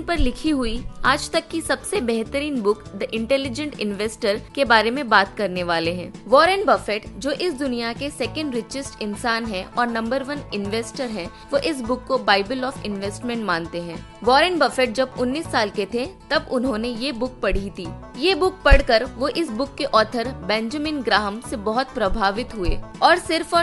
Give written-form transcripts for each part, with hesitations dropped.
पर लिखी हुई आज तक की सबसे बेहतरीन बुक द इंटेलिजेंट इन्वेस्टर के बारे में बात करने वाले हैं। वॉरेन बफेट, जो इस दुनिया के सेकंड रिचेस्ट इंसान हैं और नंबर 1 इन्वेस्टर हैं, वो इस बुक को बाइबल ऑफ इन्वेस्टमेंट मानते हैं। वॉरेन बफेट जब 19 साल के थे तब उन्होंने ये बुक पढ़ी थी। ये बुक पढ़कर वो इस बुक के ऑथर बेंजामिन ग्राहम से बहुत प्रभावित हुए और सिर्फ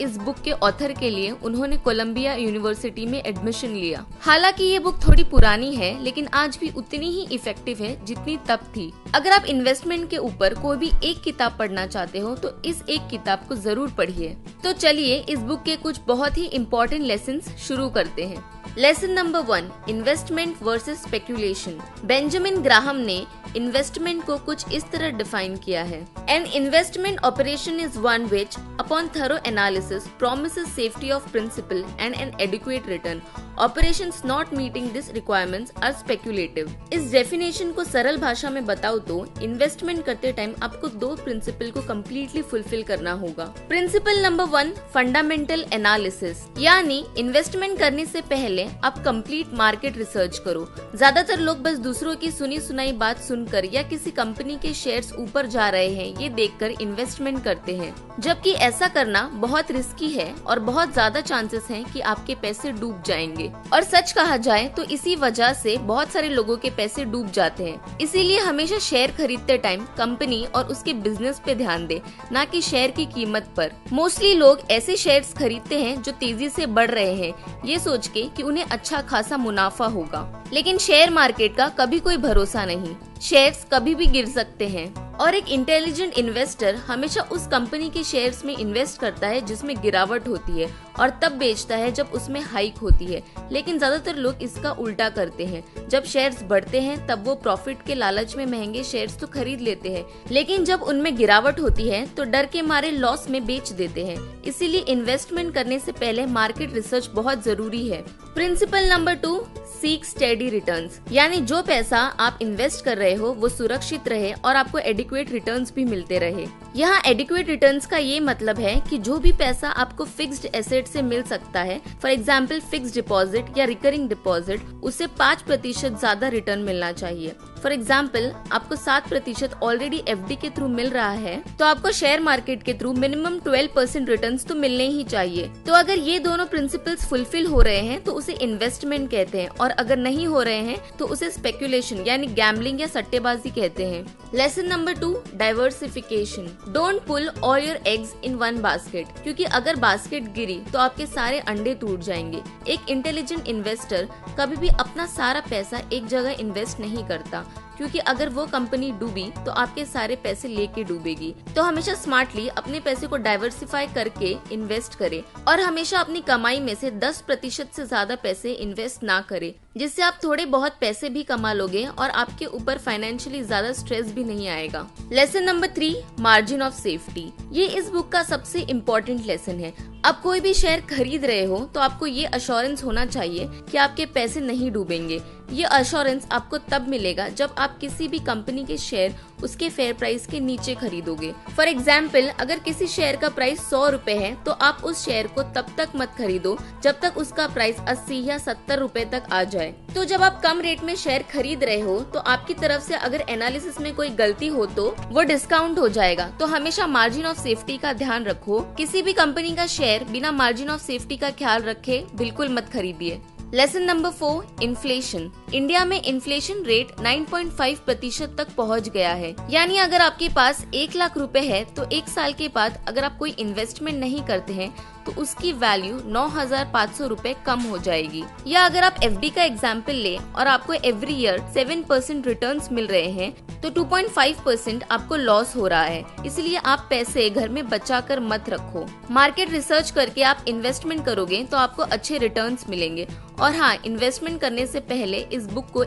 इस बुक के ऑथर के लिए उन्होंने कोलंबिया यूनिवर्सिटी में एडमिशन लिया। हालांकि ये बुक थोड़ी पुरानी है, लेकिन आज भी उतनी ही इफेक्टिव है जितनी तब थी। अगर आप इन्वेस्टमेंट के ऊपर कोई भी एक किताब पढ़ना चाहते हो तो इस एक किताब को जरूर पढ़िए। तो चलिए इस बुक के कुछ बहुत ही इम्पोर्टेंट लेसन्स शुरू करते हैं। Lesson number 1, investment versus speculation. Benjamin Graham ने इन्वेस्टमेंट को कुछ इस तरह डिफाइन किया है। An investment operation is one which upon thorough analysis promises safety of principal and an adequate return. Operations not meeting this requirements are speculative. इस definition को सरल भाषा में बताऊं तो इन्वेस्टमेंट करते टाइम आपको 2 प्रिंसिपल को कम्प्लीटली फुलफिल करना होगा। प्रिंसिपल नंबर 1, फंडामेंटल एनालिसिस, यानी इन्वेस्टमेंट करने से पहले आप कंप्लीट मार्केट रिसर्च करो। ज्यादातर लोग बस दूसरों की सुनी सुनाई बात सुनकर या किसी कंपनी के शेयर्स ऊपर जा रहे हैं ये देखकर इन्वेस्टमेंट करते हैं, जबकि ऐसा करना बहुत रिस्की है और बहुत ज्यादा चांसेस हैं कि आपके पैसे डूब जाएंगे। और सच कहा जाए तो इसी वजह से बहुत सारे लोगों के पैसे डूब जाते हैं। इसीलिए हमेशा शेयर खरीदते टाइम कंपनी और उसके बिजनेस पे ध्यान दे, ना कि शेयर की कीमत पर। मोस्टली लोग ऐसे शेयर्स खरीदते हैं जो तेजी से बढ़ रहे हैं, ये सोच के कि उन्हें अच्छा खासा मुनाफा होगा। लेकिन शेयर मार्केट का कभी कोई भरोसा नहीं, शेयर्स कभी भी गिर सकते हैं। और एक इंटेलिजेंट इन्वेस्टर हमेशा उस कंपनी के शेयर्स में इन्वेस्ट करता है जिसमें गिरावट होती है और तब बेचता है जब उसमें हाइक होती है। लेकिन ज्यादातर लोग इसका उल्टा करते हैं, जब शेयर्स बढ़ते हैं तब वो प्रॉफिट के लालच में महंगे शेयर्स तो खरीद लेते हैं, लेकिन जब उनमें गिरावट होती है तो डर के मारे लॉस में बेच देते हैं। इसीलिए इन्वेस्टमेंट करने से पहले मार्केट रिसर्च बहुत जरूरी है। Principle number 2, seek steady returns, यानी जो पैसा आप इन्वेस्ट कर रहे हो वो सुरक्षित रहे और आपको एडिक्वेट रिटर्न्स भी मिलते रहे। यहाँ एडिक्वेट रिटर्न्स का ये मतलब है कि जो भी पैसा आपको फिक्स्ड एसेट से मिल सकता है, फॉर एग्जाम्पल फिक्स्ड डिपॉजिट या रिकरिंग डिपॉजिट, उसे 5% ज्यादा रिटर्न मिलना चाहिए। फॉर एग्जाम्पल आपको 7% ऑलरेडी एफडी के थ्रू मिल रहा है, तो आपको शेयर मार्केट के थ्रू मिनिमम 12% रिटर्न्स तो मिलने ही चाहिए। तो अगर ये दोनों प्रिंसिपल्स फुलफिल हो रहे हैं तो उसे इन्वेस्टमेंट कहते हैं, और अगर नहीं हो रहे हैं तो उसे स्पेक्यूलेशन यानी गैम्बलिंग या सट्टेबाजी कहते हैं। Lesson number 2, diversification. Don't put all your eggs in one basket, क्योंकि अगर बास्केट गिरी तो आपके सारे अंडे टूट जाएंगे। एक इंटेलिजेंट इन्वेस्टर कभी भी अपना सारा पैसा एक जगह इन्वेस्ट नहीं करता, क्योंकि अगर वो कंपनी डूबी तो आपके सारे पैसे लेके डूबेगी। तो हमेशा स्मार्टली अपने पैसे को डाइवर्सिफाई करके इन्वेस्ट करें और हमेशा अपनी कमाई में से 10% से ज्यादा पैसे इन्वेस्ट ना करें, जिससे आप थोड़े बहुत पैसे भी कमा लोगे और आपके ऊपर फाइनेंशियली ज्यादा स्ट्रेस भी नहीं आएगा। Lesson number 3, margin of safety. ये इस बुक का सबसे इम्पोर्टेंट लेसन है। आप कोई भी शेयर खरीद रहे हो तो आपको ये अश्योरेंस होना चाहिए कि आपके पैसे नहीं डूबेंगे। ये अश्योरेंस आपको तब मिलेगा जब आप किसी भी कंपनी के शेयर उसके फेयर प्राइस के नीचे खरीदोगे। फॉर एग्जाम्पल अगर किसी शेयर का प्राइस 100 रुपए है तो आप उस शेयर को तब तक मत खरीदो जब तक उसका प्राइस 80 या 70 रुपए तक आ जाए। तो जब आप कम रेट में शेयर खरीद रहे हो तो आपकी तरफ से अगर एनालिसिस में कोई गलती हो तो वो डिस्काउंट हो जाएगा। तो हमेशा मार्जिन ऑफ सेफ्टी का ध्यान रखो। किसी भी कंपनी का शेयर बिना मार्जिन ऑफ सेफ्टी का ख्याल रखे बिल्कुल मत खरीदिए। Lesson number 4, inflation. इंडिया में इन्फ्लेशन रेट 9.5% तक पहुंच गया है, यानी अगर आपके पास 1 लाख रुपए है तो 1 साल के बाद अगर आप कोई इन्वेस्टमेंट नहीं करते हैं तो उसकी वैल्यू 9,500 रुपए कम हो जाएगी। या अगर आप एफडी का एग्जाम्पल ले और आपको एवरी ईयर 7% रिटर्न्स मिल रहे हैं तो 2.5% आपको लॉस हो रहा है। इसलिए आप पैसे घर में बचा कर मत रखो। मार्केट रिसर्च करके आप इन्वेस्टमेंट करोगे तो आपको अच्छे रिटर्न्स मिलेंगे। और हाँ, इन्वेस्टमेंट करने से पहले इस बुक को